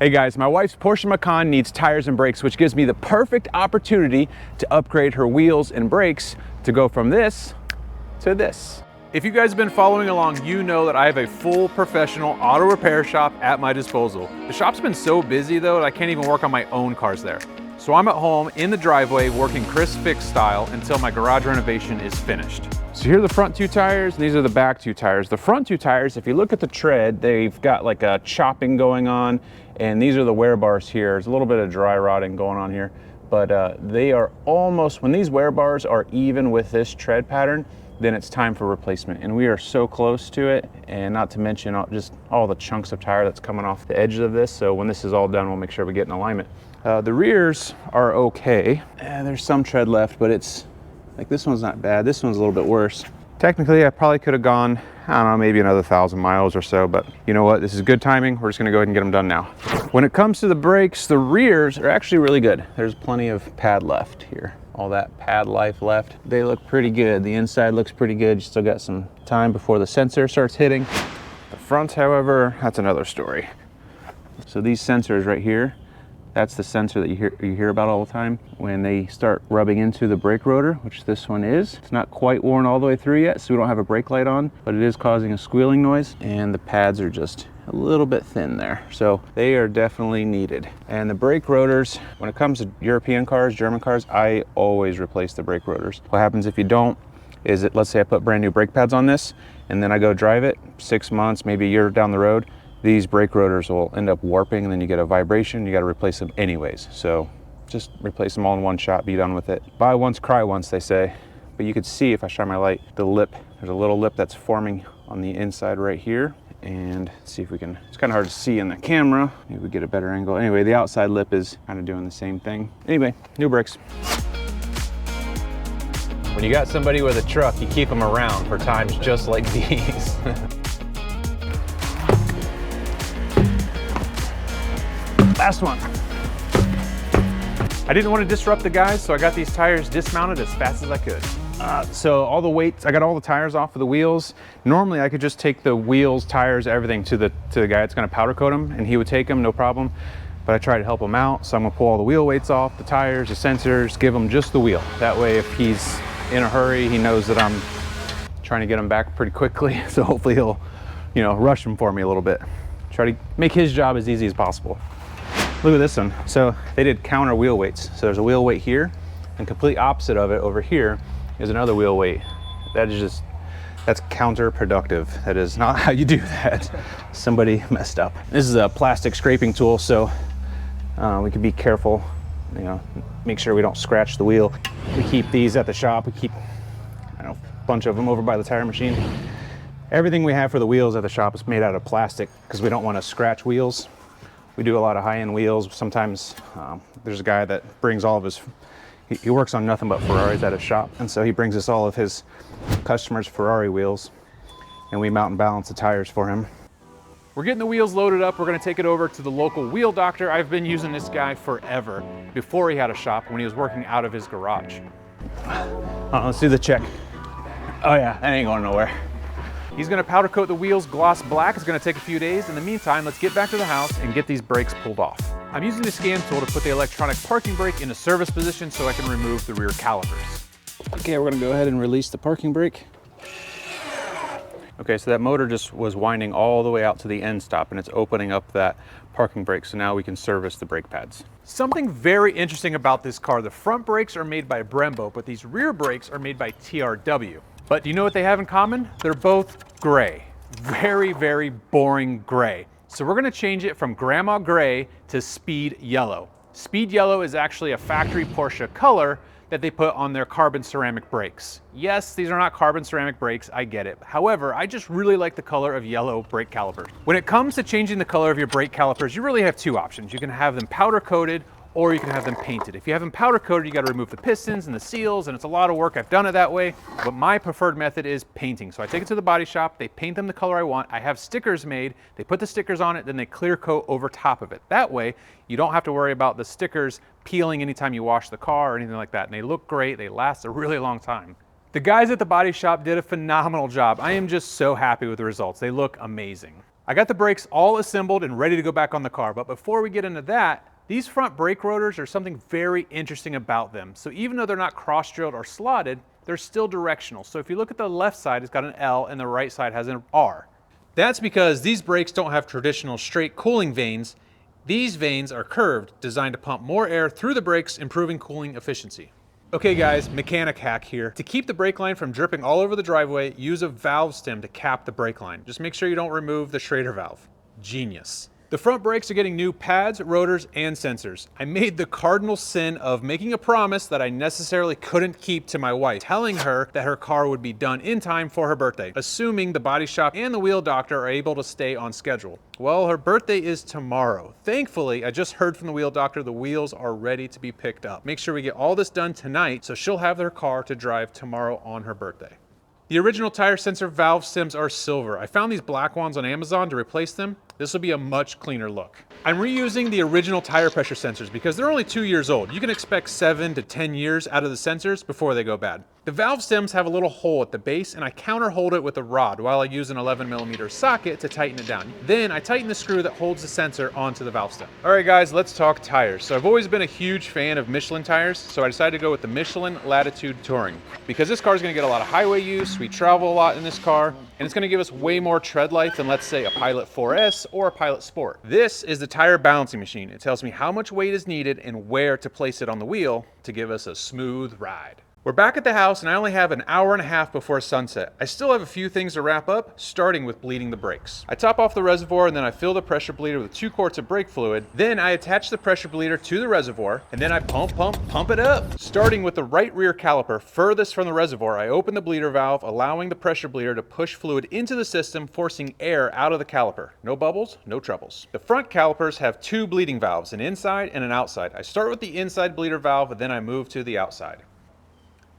Hey guys, my wife's Porsche Macan needs tires and brakes, which gives me the perfect opportunity to upgrade her wheels and brakes to go from this to this. If you guys have been following along, you know that I have a full professional auto repair shop at my disposal. The shop's been so busy though that I can't even work on my own cars there. So I'm at home in the driveway working Chris Fix style until my garage renovation is finished. So here are the front two tires, and these are the back two tires. The front two tires, if you look at the tread, they've got like a chopping going on, and these are the wear bars here. There's a little bit of dry rotting going on here, but they are almost, when these wear bars are even with this tread pattern, then it's time for replacement. And we are so close to it, and not to mention just all the chunks of tire that's coming off the edges of this. So when this is all done, we'll make sure we get in alignment. The rears are okay. There's some tread left, but it's like this one's not bad. This one's a little bit worse. Technically, I probably could have gone, I don't know, maybe another 1,000 miles or so, but you know what? This is good timing. We're just gonna go ahead and get them done now. When it comes to the brakes, the rears are actually really good. There's plenty of pad left here. All that pad life left. They look pretty good. The inside looks pretty good. You still got some time before the sensor starts hitting. The front, however, that's another story. So these sensors right here, that's the sensor that you hear about all the time when they start rubbing into the brake rotor, which this one is. It's not quite worn all the way through yet, so we don't have a brake light on, but it is causing a squealing noise, and the pads are just a little bit thin there. So they are definitely needed. And the brake rotors, when it comes to European cars, German cars, I always replace the brake rotors. What happens if you don't is that, let's say I put brand new brake pads on this, and then I go drive it 6 months, maybe a year down the road, these brake rotors will end up warping, and then you get a vibration. You got to replace them anyways. So just replace them all in one shot, be done with it. Buy once, cry once, they say. But you could see if I shine my light, the lip, there's a little lip that's forming on the inside right here. And see if we can, it's kind of hard to see in the camera. Maybe we get a better angle. Anyway, the outside lip is kind of doing the same thing. Anyway, new brakes. When you got somebody with a truck, you keep them around for times just like these. Last one. I didn't want to disrupt the guys, so I got these tires dismounted as fast as I could. So all the weights, I got all the tires off of the wheels. Normally I could just take the wheels, tires, everything to the guy that's gonna powder coat them, and he would take them, no problem. But I tried to help him out, so I'm gonna pull all the wheel weights off, the tires, the sensors, give him just the wheel. That way if he's in a hurry, he knows that I'm trying to get him back pretty quickly. So hopefully he'll, you know, rush him for me a little bit. Try to make his job as easy as possible. Look at this one. So they did counter wheel weights. So there's a wheel weight here, and complete opposite of it over here is another wheel weight. That is just, that's counterproductive. That is not how you do that. Somebody messed up. This is a plastic scraping tool, so we can be careful, you know, make sure we don't scratch the wheel. We keep these at the shop. We keep, I don't know, a bunch of them over by the tire machine. Everything we have for the wheels at the shop is made out of plastic because we don't want to scratch wheels. We do a lot of high-end wheels. Sometimes there's a guy that brings all of his, he works on nothing but Ferraris at his shop. And so he brings us all of his customers' Ferrari wheels, and we mount and balance the tires for him. We're getting the wheels loaded up. We're gonna take it over to the local wheel doctor. I've been using this guy forever, before he had a shop, when he was working out of his garage. Let's do the check. Oh yeah, that ain't going nowhere. He's gonna powder coat the wheels gloss black. It's gonna take a few days. In the meantime, let's get back to the house and get these brakes pulled off. I'm using the scan tool to put the electronic parking brake into service position so I can remove the rear calipers. Okay, we're gonna go ahead and release the parking brake. Okay, so that motor just was winding all the way out to the end stop, and it's opening up that parking brake, so now we can service the brake pads. Something very interesting about this car, the front brakes are made by Brembo, but these rear brakes are made by TRW. But do you know what they have in common? They're both gray. Very, very boring gray. So we're gonna change it from Grandma Gray to Speed Yellow. Speed Yellow is actually a factory Porsche color that they put on their carbon ceramic brakes. Yes, these are not carbon ceramic brakes, I get it. However, I just really like the color of yellow brake calipers. When it comes to changing the color of your brake calipers, you really have two options. You can have them powder coated, or you can have them painted. If you have them powder coated, you got to remove the pistons and the seals, and it's a lot of work. I've done it that way, but my preferred method is painting. So I take it to the body shop, they paint them the color I want. I have stickers made, they put the stickers on it, then they clear coat over top of it. That way, you don't have to worry about the stickers peeling anytime you wash the car or anything like that. And they look great, they last a really long time. The guys at the body shop did a phenomenal job. I am just so happy with the results. They look amazing. I got the brakes all assembled and ready to go back on the car, but before we get into that, these front brake rotors are something very interesting about them. So even though they're not cross-drilled or slotted, they're still directional. So if you look at the left side, it's got an L and the right side has an R. That's because these brakes don't have traditional straight cooling vanes. These vanes are curved, designed to pump more air through the brakes, improving cooling efficiency. Okay guys, mechanic hack here. To keep the brake line from dripping all over the driveway, use a valve stem to cap the brake line. Just make sure you don't remove the Schrader valve. Genius. The front brakes are getting new pads, rotors, and sensors. I made the cardinal sin of making a promise that I necessarily couldn't keep to my wife, telling her that her car would be done in time for her birthday, assuming the body shop and the wheel doctor are able to stay on schedule. Well, her birthday is tomorrow. Thankfully, I just heard from the wheel doctor the wheels are ready to be picked up. Make sure we get all this done tonight so she'll have her car to drive tomorrow on her birthday. The original tire sensor valve stems are silver. I found these black ones on Amazon to replace them. This will be a much cleaner look. I'm reusing the original tire pressure sensors because they're only 2 years old. You can expect 7 to 10 years out of the sensors before they go bad. The valve stems have a little hole at the base and I counter hold it with a rod while I use an 11mm socket to tighten it down. Then I tighten the screw that holds the sensor onto the valve stem. All right guys, let's talk tires. So I've always been a huge fan of Michelin tires, so I decided to go with the Michelin Latitude Touring. Because this car is gonna get a lot of highway use, we travel a lot in this car, and it's gonna give us way more tread life than let's say a Pilot 4S or a Pilot Sport. This is the tire balancing machine. It tells me how much weight is needed and where to place it on the wheel to give us a smooth ride. We're back at the house and I only have an hour and a half before sunset. I still have a few things to wrap up, starting with bleeding the brakes. I top off the reservoir and then I fill the pressure bleeder with 2 quarts of brake fluid. Then I attach the pressure bleeder to the reservoir and then I pump it up. Starting with the right rear caliper furthest from the reservoir, I open the bleeder valve, allowing the pressure bleeder to push fluid into the system, forcing air out of the caliper. No bubbles, no troubles. The front calipers have 2 bleeding valves, an inside and an outside. I start with the inside bleeder valve and then I move to the outside.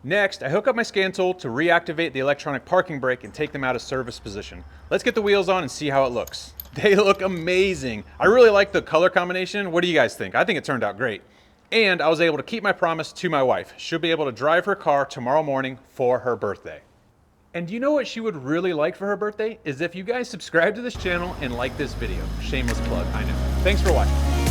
Next, I hook up my scan tool to reactivate the electronic parking brake and take them out of service position. Let's get the wheels on and see how it looks. They look amazing. I really like the color combination. What do you guys think? I think it turned out great. And I was able to keep my promise to my wife. She'll be able to drive her car tomorrow morning for her birthday. And do you know what she would really like for her birthday? Is if you guys subscribe to this channel and like this video. Shameless plug, I know. Thanks for watching.